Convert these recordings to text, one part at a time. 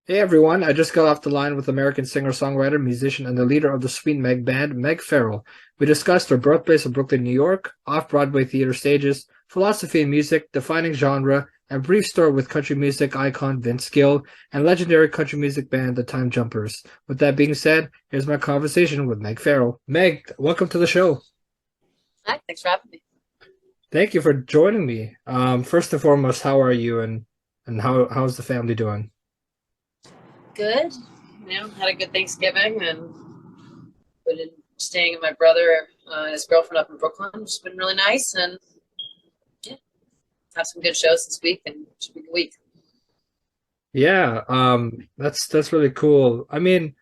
Hey everyone, I just got off the line with American singer-songwriter, musician, and the leader of the Sweet Meg band, Meg Farrell. We discussed her birthplace of Brooklyn, New York, off-Broadway theater stages, philosophy in music, defining genre, and brief story with country music icon Vince Gill and legendary country music band The Time Jumpers. With that being said, here's my conversation with Meg Farrell. Meg, welcome to the show. Hi, thanks for having me. Thank you for joining me. First and foremost, how are you and how's the family doing? Good. Had a good Thanksgiving and been staying with my brother and his girlfriend up in Brooklyn, which has been really nice. And yeah, have some good shows this week and it should be a good week. Yeah, that's really cool. I mean,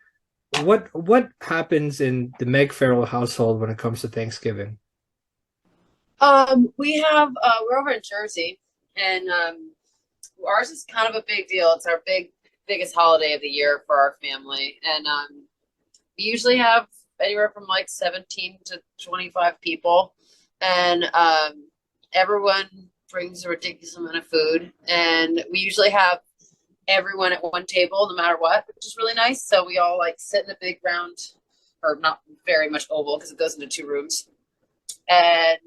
what happens in the Meg Farrell household when it comes to Thanksgiving? We're over in Jersey, and ours is kind of a big deal. It's our biggest holiday of the year for our family, and we usually have anywhere from like 17 to 25 people, and everyone brings a ridiculous amount of food, and we usually have everyone at one table no matter what, which is really nice. So we all like sit in a big round, or not very much oval because it goes into two rooms, and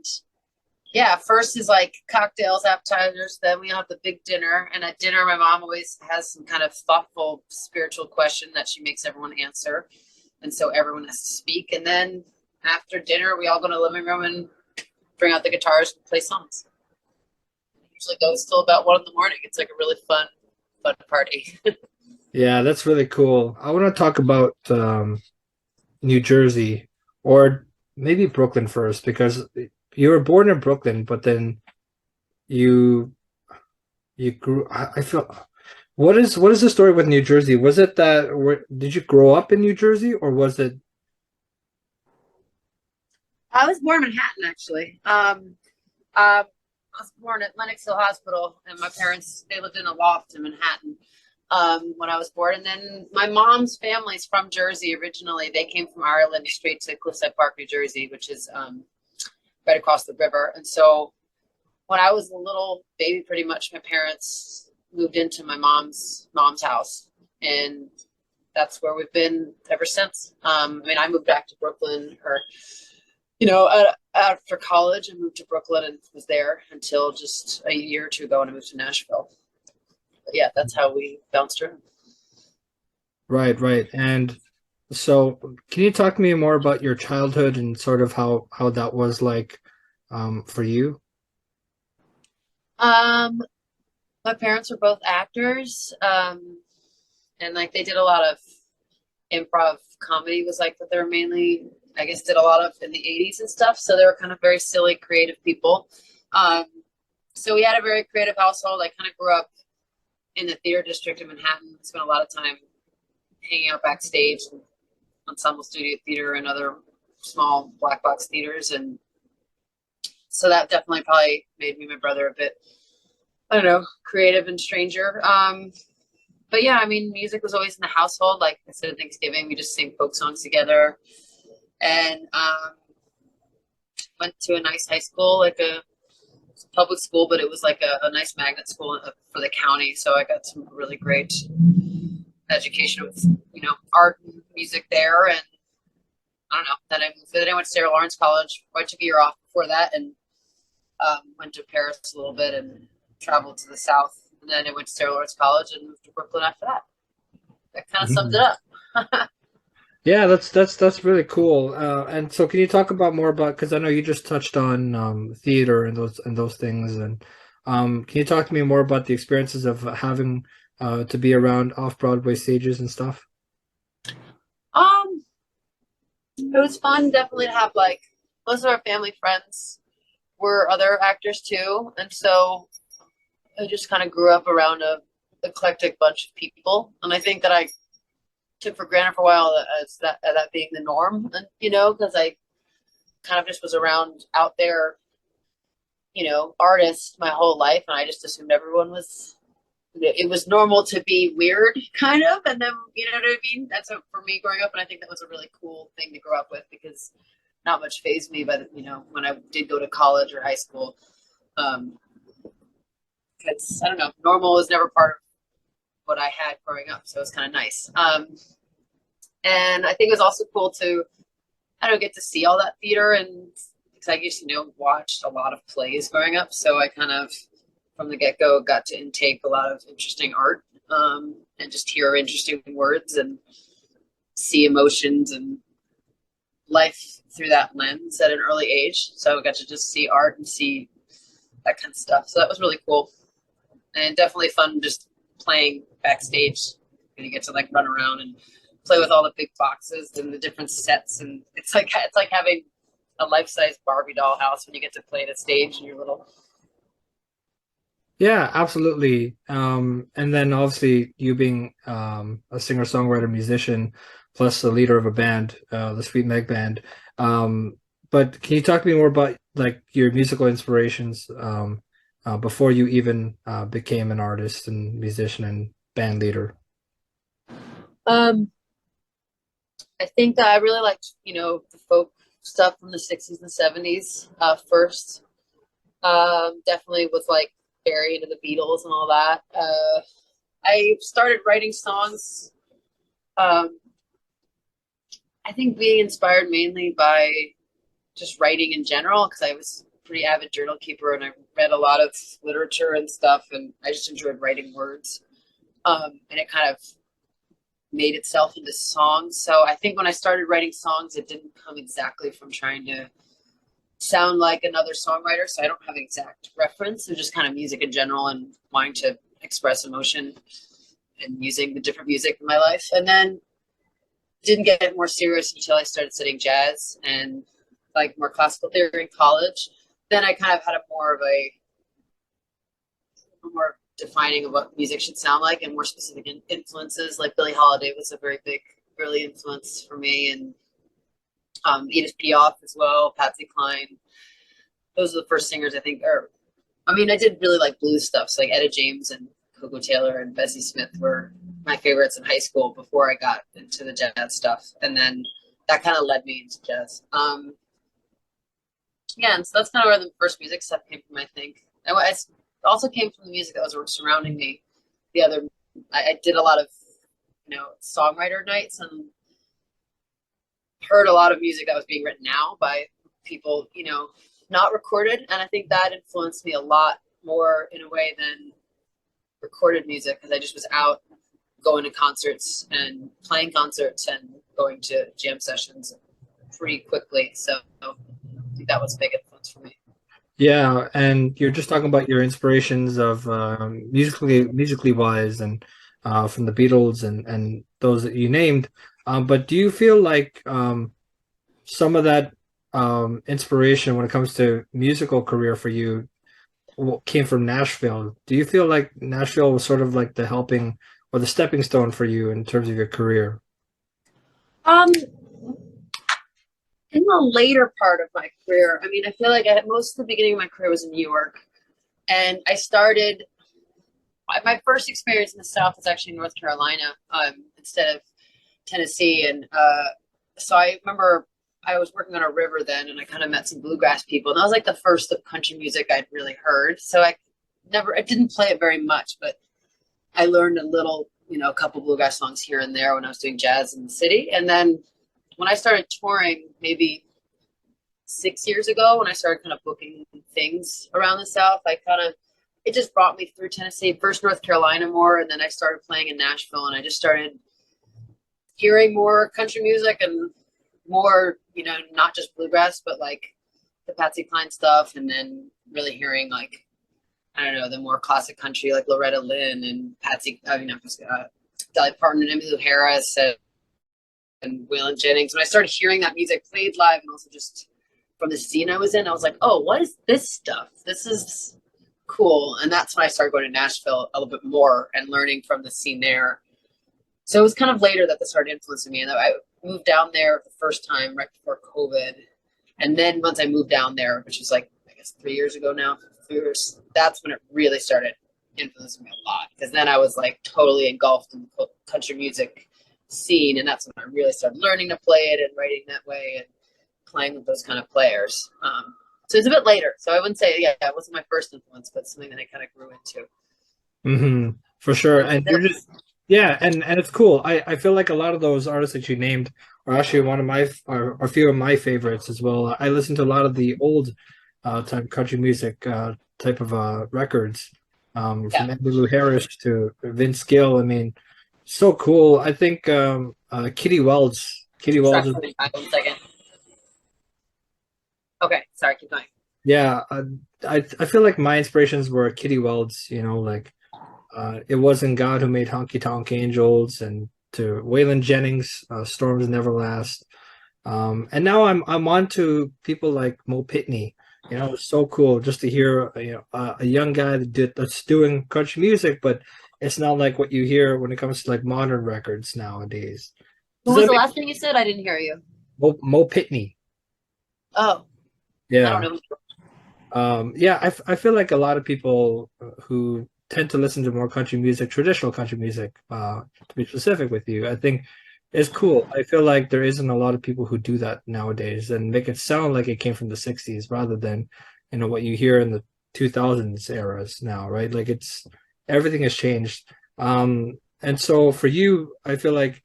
yeah, first is like cocktails, appetizers. Then we have the big dinner. And at dinner, my mom always has some kind of thoughtful, spiritual question that she makes everyone answer. And so everyone has to speak. And then after dinner, we all go to the living room and bring out the guitars and play songs. It usually goes till about 1 in the morning. It's like a really fun party. Yeah, that's really cool. I want to talk about New Jersey or maybe Brooklyn first because you were born in Brooklyn, but then you you grew. I feel what is the story with New Jersey? Was it that did you grow up in New Jersey or was it? I was born in Manhattan, actually. I was born at Lenox Hill Hospital, and my parents they lived in a loft in Manhattan when I was born. And then my mom's family's from Jersey originally. They came from Ireland straight to Cliffside Park, New Jersey, which is right across the river. And so when I was a little baby, pretty much my parents moved into my mom's house, and that's where we've been ever since. I mean, I moved back to Brooklyn, or after college, I moved to Brooklyn and was there until just a year or two ago when I moved to Nashville. But yeah, that's how we bounced around. Right, right. And so can you talk to me more about your childhood and sort of how that was like for you? Um, my parents were both actors, and like they did a lot of improv comedy was like what they were mainly, I guess, did a lot of in the 80s and stuff. So they were kind of very silly, creative people. Um, so we had a very creative household. I kind of grew up in the theater district in Manhattan, spent a lot of time hanging out backstage and ensemble studio theater and other small black box theaters. And so that definitely probably made me and my brother a bit, I don't know, creative and stranger. But yeah, I mean, music was always in the household. Like I said, at Thanksgiving, we just sing folk songs together, and went to a nice high school, like a public school, but it was like a nice magnet school for the county. So I got some really great education with art and music there, and I don't know. Then I went to Sarah Lawrence College. I took a year off before that, and went to Paris a little bit and traveled to the South. And then I went to Sarah Lawrence College and moved to Brooklyn after that. That kind of sums it Mhm. up. Yeah, that's really cool. And so, can you talk about more about because I know you just touched on theater and those things, and can you talk to me more about the experiences of having to be around off-Broadway stages and stuff? um, it was fun, definitely to have like most of our family friends were other actors too, and so I just kind of grew up around a eclectic bunch of people, and I think that I took for granted for a while as that being the norm, and because I kind of just was around out there, artists my whole life, and I just assumed everyone was. It was normal to be weird, kind of, and then you know what I mean. That's what, for me growing up, and I think that was a really cool thing to grow up with because not much phased me. But when I did go to college or high school, um, it's I don't know, normal was never part of what I had growing up. So it was kind of nice. And I think it was also cool to, I don't get to see all that theater, and because I used to watched a lot of plays growing up. So I kind of, from the get-go, got to intake a lot of interesting art, and just hear interesting words and see emotions and life through that lens at an early age. So I got to just see art and see that kind of stuff. So that was really cool, and definitely fun just playing backstage. And you get to like run around and play with all the big boxes and the different sets, and it's like having a life-size Barbie doll house when you get to play the stage in your little. Yeah, absolutely. And then obviously you being a singer-songwriter, musician, plus the leader of a band, the Sweet Meg Band. But can you talk to me more about like your musical inspirations before you even became an artist and musician and band leader? Um, I think that I really liked, the folk stuff from the 60s and 70s first. Definitely with like Barry into the Beatles and all that. I started writing songs. Um, I think being inspired mainly by just writing in general, because I was a pretty avid journal keeper and I read a lot of literature and stuff, and I just enjoyed writing words. And it kind of made itself into songs. So I think when I started writing songs, it didn't come exactly from trying to sound like another songwriter. So I don't have an exact reference. It's just kind of music in general and wanting to express emotion and using the different music in my life. And then didn't get more serious until I started studying jazz and like more classical theory in college. Then I kind of had a more defining of what music should sound like and more specific influences. Like Billie Holiday was a very big early influence for me, and Edith Piaf as well, Patsy Cline. Those are the first singers I think I did really like blues stuff. So like Etta James and Coco Taylor and Bessie Smith were my favorites in high school before I got into the jazz stuff. And then that kind of led me into jazz. Yeah, and so that's kind of where the first music stuff came from, I think. I also came from the music that was surrounding me. I did a lot of, songwriter nights and heard a lot of music that was being written now by people, not recorded. And I think that influenced me a lot more in a way than recorded music, because I just was out going to concerts and playing concerts and going to jam sessions pretty quickly. So I think that was a big influence for me. Yeah, and you're just talking about your inspirations of musically wise and from the Beatles and those that you named. But do you feel like some of that inspiration when it comes to musical career for you came from Nashville? Do you feel like Nashville was sort of like the helping or the stepping stone for you in terms of your career? Um, in the later part of my career, I feel like most of the beginning of my career was in New York, and I started. My first experience in the South was actually in North Carolina, instead of Tennessee, and so I remember I was working on a river then, and I kind of met some bluegrass people, and that was like the first of country music I'd really heard. So I didn't play it very much, but I learned a little, a couple bluegrass songs here and there when I was doing jazz in the city. And then when I started touring, maybe 6 years ago, when I started kind of booking things around the South, it just brought me through Tennessee, first North Carolina more, and then I started playing in Nashville, and I just started hearing more country music and more, not just bluegrass, but like the Patsy Cline stuff, and then really hearing like, I don't know, the more classic country like Loretta Lynn and Dolly Parton and Emmylou Harris and Waylon Jennings. When I started hearing that music played live, and also just from the scene I was in, I was like, oh, what is this stuff? This is cool. And that's when I started going to Nashville a little bit more and learning from the scene there. So it was kind of later that this started influencing me. And I moved down there the first time right before COVID. And then once I moved down there, which was like, I guess 3 years ago now, 3 years, that's when it really started influencing me a lot. Because then I was like totally engulfed in the country music scene. And that's when I really started learning to play it and writing that way and playing with those kind of players. So it's a bit later. So I wouldn't say, it wasn't my first influence, but something that I kind of grew into. Hmm. for sure. Like, And you're just yeah, and it's cool. I feel like a lot of those artists that you named are actually one of my are a few of my favorites as well. I listen to a lot of the old type country music type of records, yeah. from Emmylou Harris to Vince Gill. I mean, so cool. I think Kitty Wells. Kitty Wells Sorry, is, 1 second. Okay, sorry, keep going. yeah. I feel like my inspirations were Kitty Wells. Like it wasn't God who made Honky Tonk Angels, and to Waylon Jennings, Storms Never Last. And now I'm on to people like Mo Pitney. It's so cool just to hear a young guy that's doing country music, but it's not like what you hear when it comes to like modern records nowadays. Who Does was that the make last thing you said? I didn't hear you. Mo Pitney? Oh, I don't Yeah. know. Yeah, I feel like a lot of people who tend to listen to more country music, traditional country music, to be specific with you, I think is cool. I feel like there isn't a lot of people who do that nowadays and make it sound like it came from the 60s rather than, what you hear in the 2000s eras now, right? Like everything has changed. And so for you, I feel like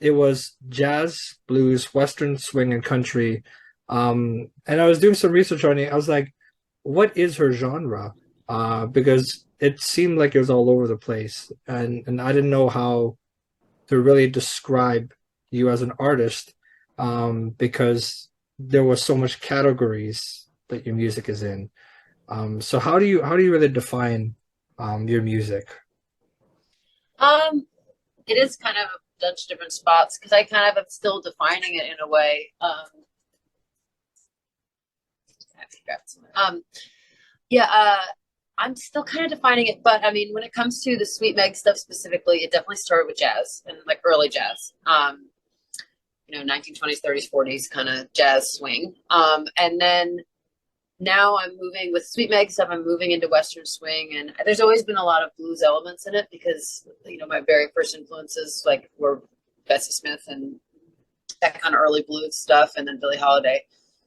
it was jazz, blues, western, swing, and country. And I was doing some research on it. I was like, what is her genre? Because it seemed like it was all over the place, and I didn't know how to really describe you as an artist, because there was so much categories that your music is in. So how do you really define your music? Um, it is kind of a bunch of different spots because I kind of am still defining it in a way. I have to grab some. Yeah, I'm still kind of defining it, but I mean, when it comes to the Sweet Meg stuff specifically, it definitely started with jazz and like early jazz. 1920s, 30s, 40s kind of jazz swing. And then now I'm moving with Sweet Meg stuff. I'm moving into Western swing, and there's always been a lot of blues elements in it because my very first influences like were Bessie Smith and that kind of early blues stuff, and then Billie Holiday.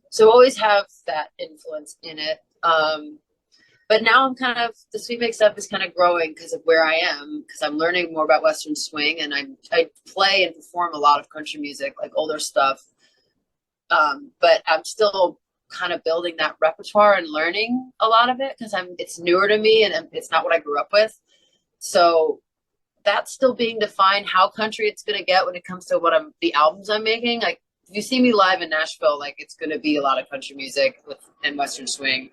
So I always have that influence in it. But now I'm kind of the Sweet Meg stuff is kind of growing because of where I am, because I'm learning more about Western swing, and I play and perform a lot of country music, like older stuff. But I'm still kind of building that repertoire and learning a lot of it because it's newer to me and it's not what I grew up with. So that's still being defined how country it's going to get when it comes to the albums I'm making. Like if you see me live in Nashville, like it's going to be a lot of country music and Western swing.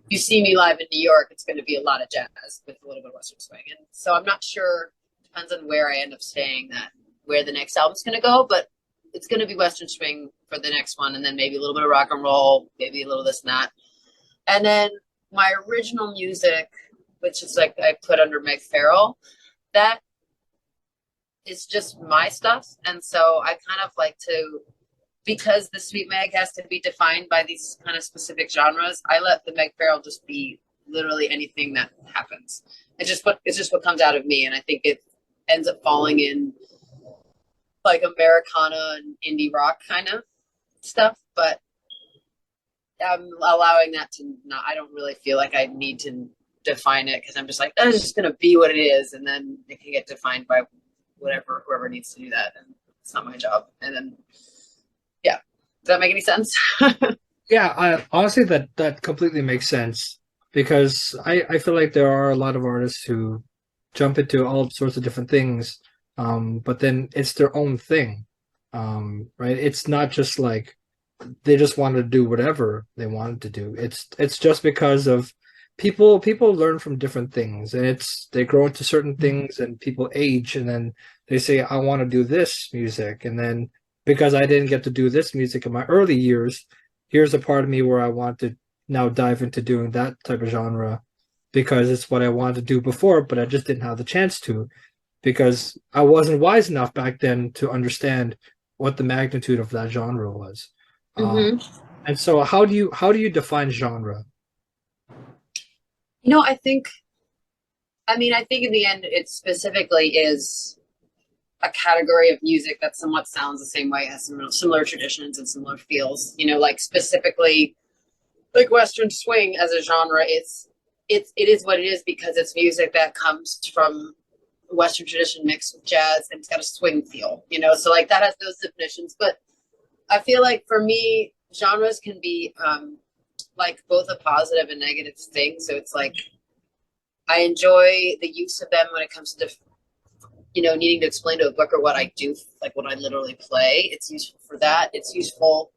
If you see me live in New York, it's going to be a lot of jazz with a little bit of Western swing. And so I'm not sure, depends on where I end up staying, that where the next album's going to go, but it's going to be Western swing for the next one, and then maybe a little bit of rock and roll, maybe a little this and that. And then my original music, which is like I put under Megg Farrell, that is just my stuff. And so I kind of like to, because the Sweet Meg has to be defined by these kind of specific genres, I let the Megg Farrell just be literally anything that happens. It's just what comes out of me, and I think it ends up falling in like Americana and indie rock kind of stuff, but I'm allowing that to not, I don't really feel like I need to define it because I'm just like, oh, it's just going to be what it is. And then it can get defined by whoever needs to do that. And it's not my job. And then, yeah. Does that make any sense? Yeah, honestly, that completely makes sense because I feel like there are a lot of artists who jump into all sorts of different things, but then it's their own thing, right? It's not just like they just wanted to do whatever they wanted to do. It's just because of people learn from different things, and they grow into certain things, and people age, and then they say, I want to do this music, and then because I didn't get to do this music in my early years, here's a part of me where I want to now dive into doing that type of genre because it's what I wanted to do before, but I just didn't have the chance to because I wasn't wise enough back then to understand what the magnitude of that genre was. Mm-hmm. And so how do you define genre? I think in the end, it specifically is a category of music that somewhat sounds the same way, has some similar traditions and similar feels. Like specifically, like Western swing as a genre, it is what it is because it's music that comes from Western tradition mixed with jazz, and it's got a swing feel, you know, so like that has those definitions. But I feel like for me, genres can be like both a positive and negative thing. So it's like I enjoy the use of them when it comes to, you know, needing to explain to a booker what I do, like what I literally play. It's useful for that. It's useful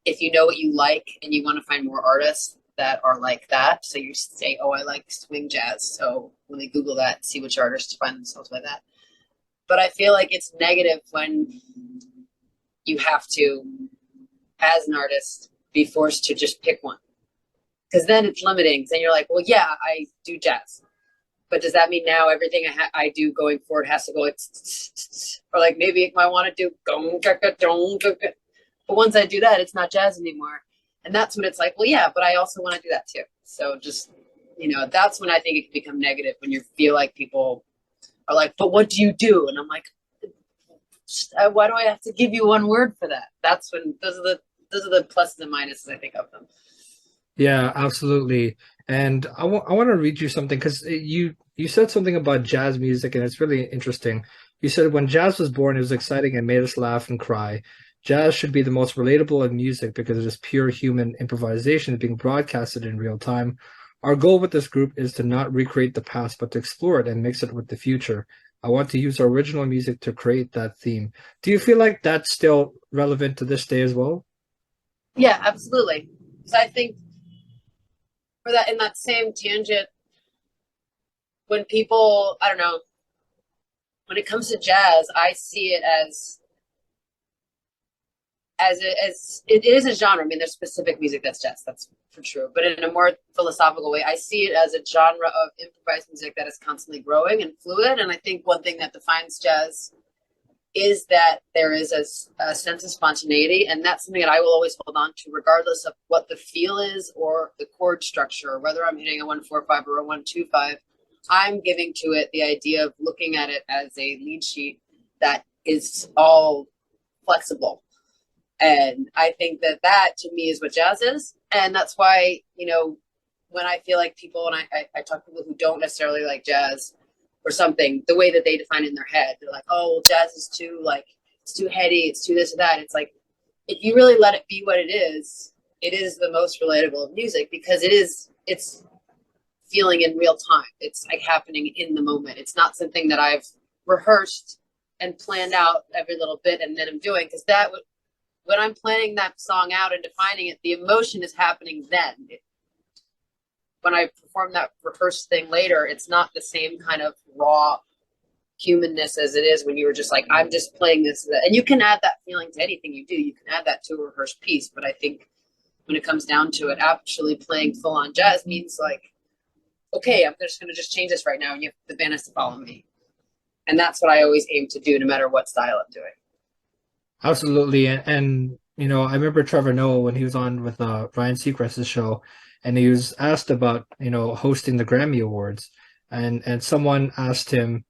if you know what you like and you want to find more artists that are like that. So you say, oh, I like swing jazz. So when they Google that, see which artists find themselves by that. But I feel like it's negative when you have to, as an artist, be forced to just pick one. Because then it's limiting. Then you're like, well, yeah, I do jazz. But does that mean now everything I do going forward has to go like, or like maybe I want to do, but once I do that, it's not jazz anymore. And that's when it's like, well, yeah, but I also want to do that too. So just, you know, that's when I think it can become negative, when you feel like people are like, but what do you do? And I'm like, why do I have to give you one word for that? That's when those are the pluses and minuses I think of them. Yeah, absolutely. And I want to read you something because you said something about jazz music, and it's really interesting. You said when jazz was born, it was exciting and made us laugh and cry. Jazz should be the most relatable of music because it is pure human improvisation being broadcasted in real time. Our goal with this group is to not recreate the past, but to explore it and mix it with the future. I want to use our original music to create that theme. Do you feel like that's still relevant to this day as well? Yeah, absolutely. So I think for that, in that same tangent, when people, I don't know, when it comes to jazz, I see it as it is a genre. I mean, there's specific music that's jazz, that's for true. But in a more philosophical way, I see it as a genre of improvised music that is constantly growing and fluid. And I think one thing that defines jazz is that there is a sense of spontaneity, and that's something that I will always hold on to, regardless of what the feel is or the chord structure, or whether I'm hitting a 1-4-5 or a 1-2-5. I'm giving to it the idea of looking at it as a lead sheet that is all flexible. And I think that that to me is what jazz is. And that's why, you know, when I feel like people, and I talk to people who don't necessarily like jazz or something, the way that they define it in their head, they're like, oh, well, jazz is too, like, it's too heady, it's too this or that. It's like, if you really let it be what it is the most relatable of music, because it's feeling in real time. It's like happening in the moment. It's not something that I've rehearsed and planned out every little bit and then I'm doing, because that would, when I'm planning that song out and defining it, the emotion is happening then. When I perform that rehearsed thing later, it's not the same kind of raw humanness as it is when you were just like, I'm just playing this. And you can add that feeling to anything you do. You can add that to a rehearsed piece. But I think when it comes down to it, actually playing full on jazz means like, okay, I'm just going to just change this right now. And the band has to follow me. And that's what I always aim to do, no matter what style I'm doing. Absolutely. And you know, I remember Trevor Noah when he was on with Ryan Seacrest's show, and he was asked about, you know, hosting the Grammy Awards. And someone asked him,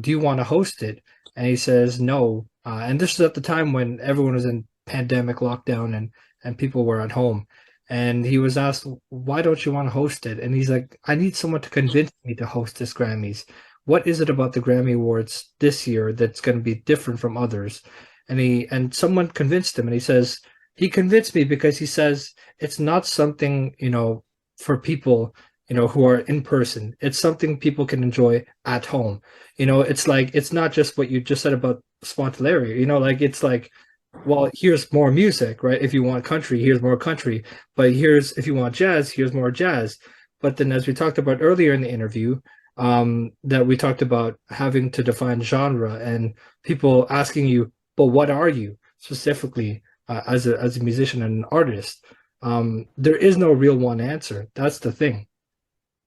do you want to host it? And he says no. And this is at the time when everyone was in pandemic lockdown and people were at home. And he was asked, why don't you want to host it? And he's like, I need someone to convince me to host this Grammys. What is it about the Grammy Awards this year that's going to be different from others? And someone convinced him, and he says he convinced me because he says it's not something, you know, for people, you know, who are in person. It's something people can enjoy at home. You know, it's like it's not just what you just said about spontaneity. You know, like it's like, well, here's more music, right? If you want country, here's more country. But here's, if you want jazz, here's more jazz. But then, as we talked about earlier in the interview, that we talked about having to define genre and people asking you, but what are you specifically as a musician and an artist? There is no real one answer. That's the thing,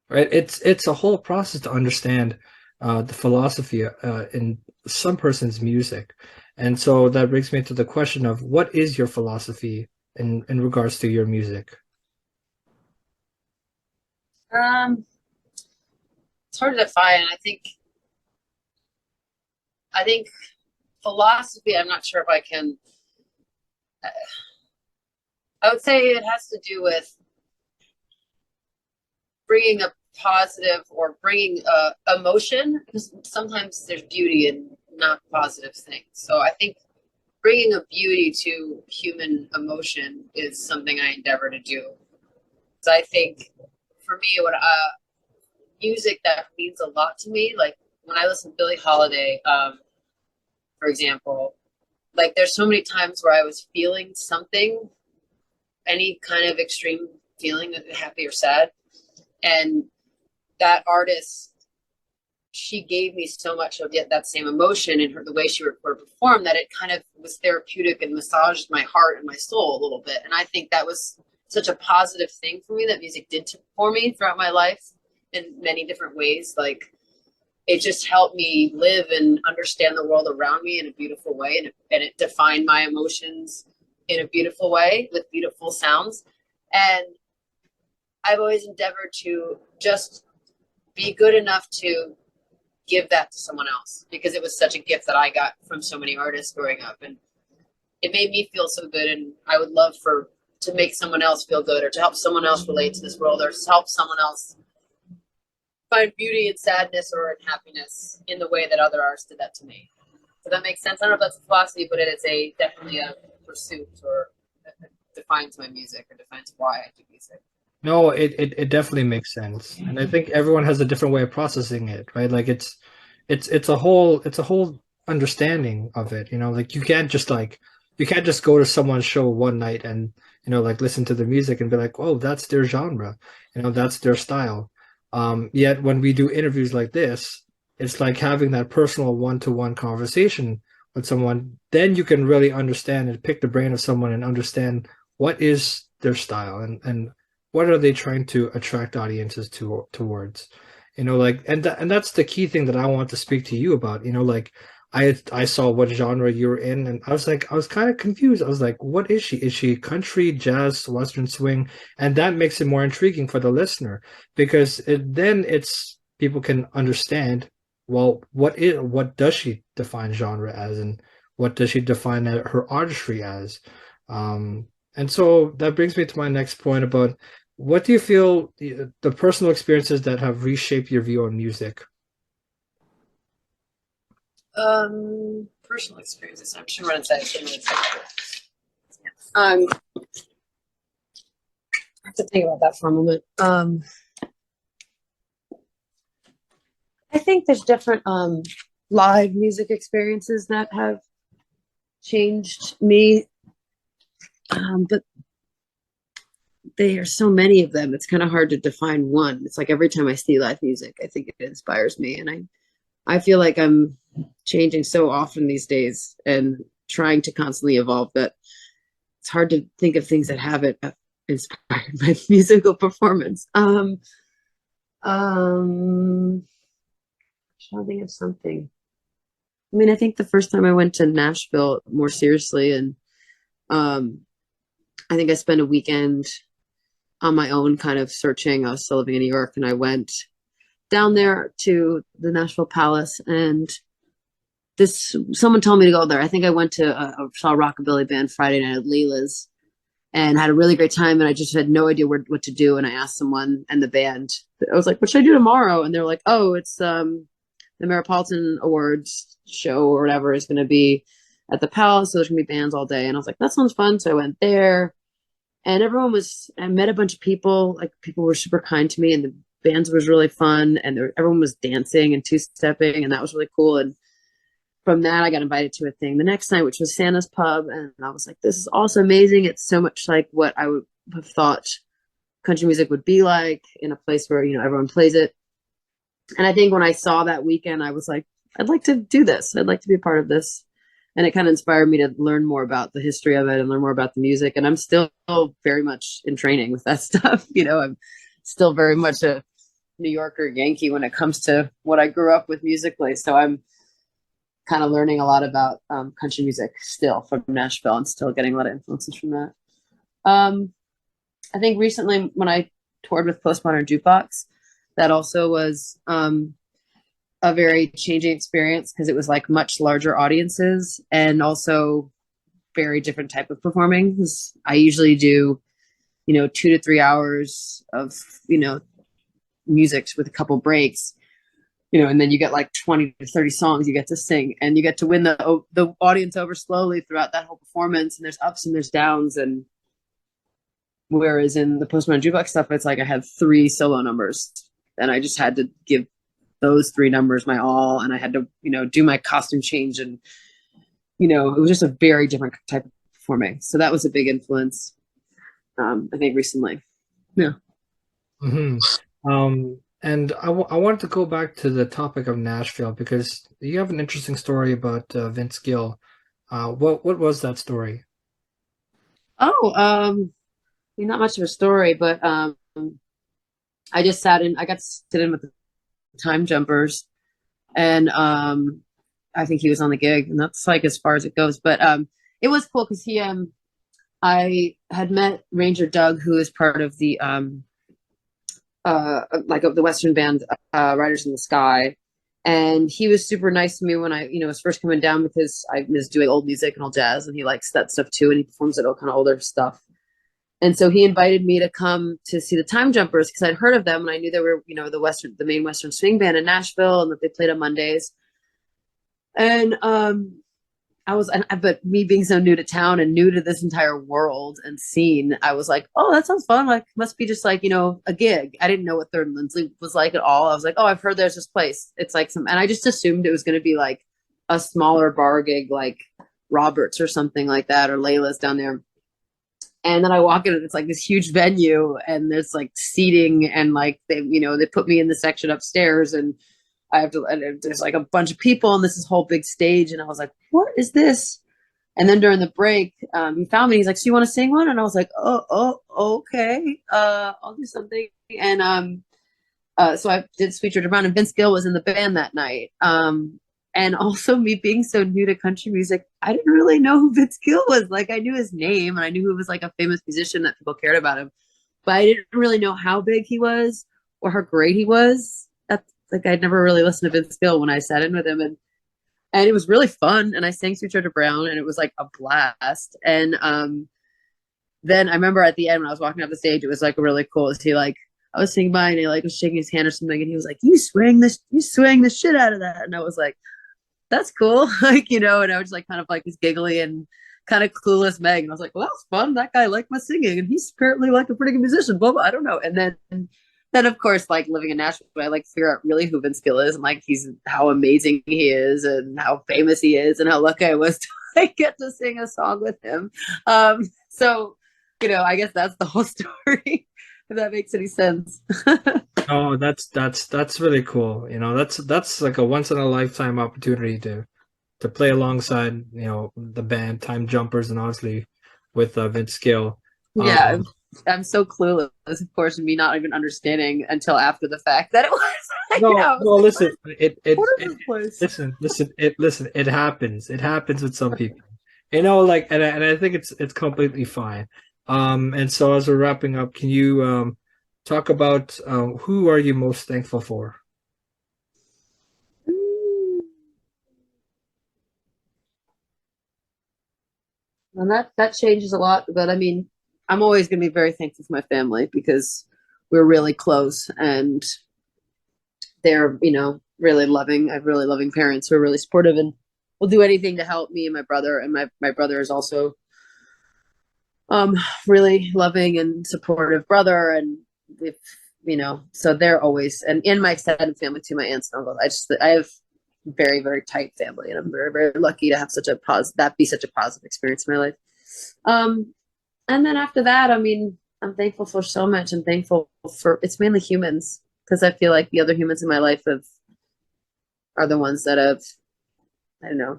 right? It's a whole process to understand the philosophy in some person's music, and so that brings me to the question of what is your philosophy in regards to your music? It's hard to define. I think philosophy, I'm not sure if I can, I would say it has to do with bringing a positive or bringing emotion, because sometimes there's beauty in not positive things. So I think bringing a beauty to human emotion is something I endeavor to do. So I think for me, what music that means a lot to me, like when I listen to Billie Holiday, for example, like there's so many times where I was feeling something, any kind of extreme feeling, happy or sad, and that artist, she gave me so much of that same emotion in her, the way she performed, that it kind of was therapeutic and massaged my heart and my soul a little bit. And I think that was such a positive thing for me that music did for me throughout my life in many different ways. Like it just helped me live and understand the world around me in a beautiful way, and it defined my emotions in a beautiful way with beautiful sounds. And I've always endeavored to just be good enough to give that to someone else, because it was such a gift that I got from so many artists growing up, and it made me feel so good. And I would love to make someone else feel good, or to help someone else relate to this world, or to help someone else find beauty in sadness or in happiness in the way that other artists did that to me. So that makes sense. I don't know if that's a philosophy, but it is definitely a pursuit, or it defines my music, or defines why I do music. No, it definitely makes sense. And I think everyone has a different way of processing it, right? Like it's a whole understanding of it, like you can't just go to someone's show one night and like listen to the music and be like, oh, that's their genre, that's their style. Yet when we do interviews like this, it's like having that personal one-to-one conversation with someone. Then you can really understand and pick the brain of someone and understand what is their style, and what are they trying to attract audiences towards. Like, and that's the key thing that I want to speak to you about. Like I saw what genre you were in, and I was kind of confused. I was like, what is she? Is she country, jazz, western swing? And that makes it more intriguing for the listener, because then it's people can understand, well, what does she define genre as, and what does she define her artistry as? And so that brings me to my next point about, what do you feel the personal experiences that have reshaped your view on music? Personal experiences. I'm sure what to say. I have to think about that for a moment. I think there's different live music experiences that have changed me, but there are so many of them. It's kind of hard to define one. It's like every time I see live music, I think it inspires me, and I feel like I'm changing so often these days and trying to constantly evolve that it's hard to think of things that haven't inspired my musical performance. Trying to think of something. I mean, I think the first time I went to Nashville more seriously, and I think I spent a weekend on my own kind of searching. I was still living in New York, and I went down there to the Nashville Palace, and someone told me to go there. I think I went to saw a rockabilly band Friday night at Leela's and had a really great time, and I just had no idea what to do. And I asked someone and the band, I was like, what should I do tomorrow? And they're like, oh, it's the Metropolitan Awards show or whatever is going to be at the Palace, so there's going to be bands all day. And I was like, that sounds fun. So I went there, and I met a bunch of people. Like, people were super kind to me, and the bands was really fun, and everyone was dancing and two-stepping, and that was really cool. And from that, I got invited to a thing the next night, which was Santa's Pub, and I was like, this is also amazing. It's so much like what I would have thought country music would be like, in a place where everyone plays it. And I think when I saw that weekend, I was like, I'd like to do this. I'd like to be a part of this. And it kind of inspired me to learn more about the history of it and learn more about the music. And I'm still very much in training with that stuff. I'm still very much a New Yorker Yankee when it comes to what I grew up with musically. So I'm kind of learning a lot about country music still from Nashville, and still getting a lot of influences from that. I think recently when I toured with Postmodern Jukebox, that also was a very changing experience, because it was like much larger audiences and also very different type of performing. I usually do 2 to 3 hours of music with a couple breaks, you know, and then you get like 20 to 30 songs you get to sing, and you get to win the audience over slowly throughout that whole performance. And there's ups and there's downs. And whereas in the Postman Jukebox stuff, it's like I had 3 solo numbers, and I just had to give those 3 numbers my all, and I had to, you know, do my costume change, and you know, it was just a very different type of performing. So that was a big influence, I think, recently. Yeah. And I wanted to go back to the topic of Nashville because you have an interesting story about Vince Gill. What was that story? Oh, not much of a story, but I got to sit in with the Time Jumpers, and I think he was on the gig, and that's like as far as it goes. But it was cool because I had met Ranger Doug, who is part of the like of the Western band Riders in the Sky, and he was super nice to me when I, you know, was first coming down, because I was doing old music and old jazz, and he likes that stuff too, and he performs at all kind of older stuff. And so he invited me to come to see the Time Jumpers because I'd heard of them, and I knew they were, you know, the main Western swing band in Nashville, and that they played on Mondays. And but me being so new to town and new to this entire world and scene, I was like, oh, that sounds fun. Like, must be just like, you know, a gig. I didn't know what Third and Lindsley was like at all. I was like, oh, I've heard there's this place. It's like and I just assumed it was going to be like a smaller bar gig, like Roberts or something like that, or Layla's down there. And then I walk in and it's like this huge venue, and there's like seating, and like they put me in the section upstairs, and and there's like a bunch of people, and this is whole big stage. And I was like, what is this? And then during the break, he found me. He's like, so you want to sing one? And I was like, oh, okay. I'll do something. And so I did Sweet Georgia Brown, and Vince Gill was in the band that night. And also, me being so new to country music, I didn't really know who Vince Gill was. Like, I knew his name, and I knew he was like a famous musician that people cared about him, but I didn't really know how big he was or how great he was. Like, I'd never really listened to Vince Gill when I sat in with him, and it was really fun. And I sang Sweet Georgia Brown, and it was like a blast. And then I remember at the end when I was walking off the stage, it was like really cool. I was singing by, and he like was shaking his hand or something, and he was like, you swing the shit out of that. And I was like, that's cool. Like, you know, and I was like kind of like this giggly and kind of clueless Megg. And I was like, well, that was fun. That guy liked my singing, and he's apparently like a pretty good musician, blah, blah. I don't know. And then of course, like living in Nashville, I like figure out really who Vince Gill is, and like how amazing he is, and how famous he is, and how lucky I was to like get to sing a song with him. So, you know, I guess that's the whole story, if that makes any sense. Oh, that's really cool. You know, that's like a once in a lifetime opportunity to play alongside, you know, the band Time Jumpers, and obviously with Vince Gill. Yeah, I'm so clueless, of course, and me not even understanding until after the fact that it was. Like, no, you know, no, listen, listen, it happens. It happens with some people, you know, like, and I think it's completely fine. And so as we're wrapping up, can you talk about who are you most thankful for? And that changes a lot, but I mean, I'm always going to be very thankful for my family, because we're really close, and they're, you know, really loving. I have really loving parents who are really supportive and will do anything to help me and my brother. And my brother is also really loving and supportive brother. And if, you know, so they're always, and in my extended family too, my aunts and uncles. I have very, very tight family, and I'm very, very lucky to have such a positive experience in my life. And then after that, I mean, I'm thankful for so much. I'm thankful for, it's mainly humans, because I feel like the other humans in my life are the ones that have, I don't know,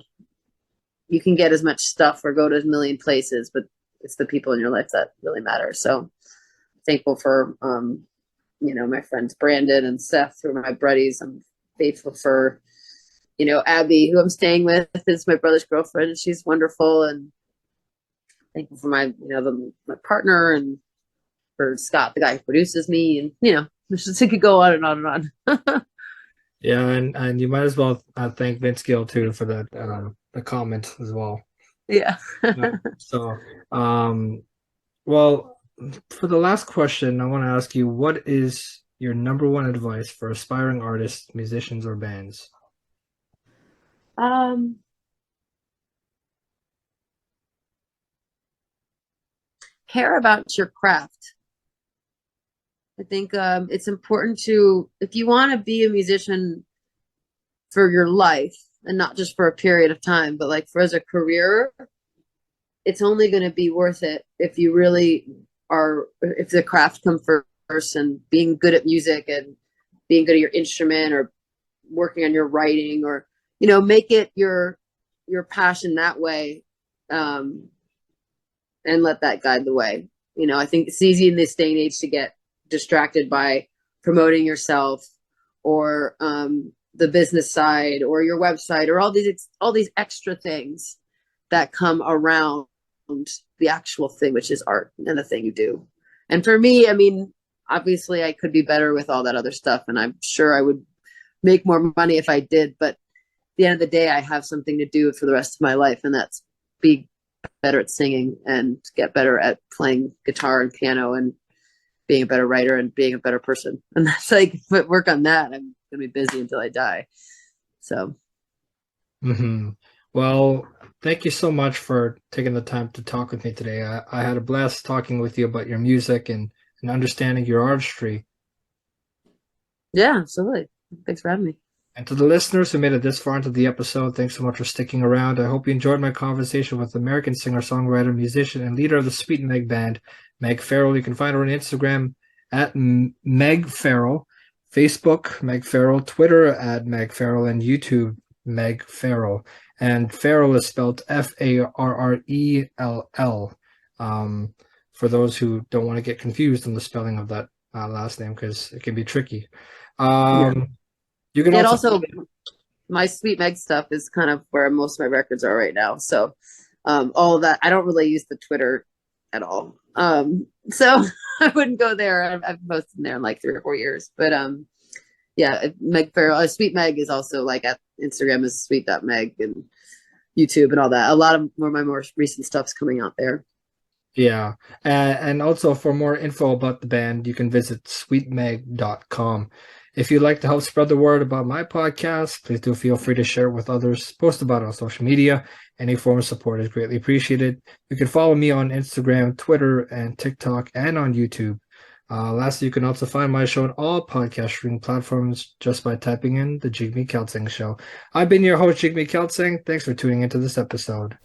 you can get as much stuff or go to a million places, but it's the people in your life that really matter. So thankful for, you know, my friends Brandon and Seth, who are my buddies. I'm thankful for, you know, Abby, who I'm staying with, is my brother's girlfriend. She's wonderful. And thankful for my, you know, my partner, and for Scott, the guy who produces me, and, you know, it could go on and on and on. Yeah, and you might as well thank Vince Gill too for that the comment as well. Yeah. So, well, for the last question, I want to ask you, what is your number one advice for aspiring artists, musicians, or bands? Care about your craft. I think it's important to, if you want to be a musician for your life and not just for a period of time, but like for as a career, it's only going to be worth it if you really are, if the craft comes first and being good at music and being good at your instrument or working on your writing, or, you know, make it your passion that way. And let that guide the way. You know, I think it's easy in this day and age to get distracted by promoting yourself or the business side or your website or all these extra things that come around the actual thing, which is art and the thing you do. And for me, I mean, obviously I could be better with all that other stuff, and I'm sure I would make more money if I did, but at the end of the day, I have something to do for the rest of my life, and that's be better at singing and get better at playing guitar and piano and being a better writer and being a better person. And that's like, but work on that. I'm gonna be busy until I die. So Well, thank you so much for taking the time to talk with me today. I had a blast talking with you about your music and understanding your artistry. yeah, absolutely. Thanks for having me. And to the listeners who made it this far into the episode, thanks so much for sticking around. I hope you enjoyed my conversation with American singer-songwriter, musician, and leader of the Sweet Megg Band, Megg Farrell. You can find her on Instagram at Megg Farrell, Facebook, Megg Farrell, Twitter at Megg Farrell, and YouTube, Megg Farrell. And Farrell is spelled Farrell, for those who don't want to get confused on the spelling of that last name, because it can be tricky. You can also my Sweet Megg stuff is kind of where most of my records are right now. So all of that, I don't really use the Twitter at all. So I wouldn't go there. I've posted in there in like 3 or 4 years. But yeah, Megg Farrell, Sweet Megg is also like at Instagram is sweet.meg and YouTube and all that. A lot of my more recent stuff's coming out there. Yeah. And also for more info about the band, you can visit sweetmeg.com. If you'd like to help spread the word about my podcast, please do feel free to share it with others. Post about it on social media. Any form of support is greatly appreciated. You can follow me on Instagram, Twitter, and TikTok, and on YouTube. Lastly, you can also find my show on all podcast streaming platforms just by typing in the JIGME KELSANG Show. I've been your host, JIGME KELSANG. Thanks for tuning into this episode.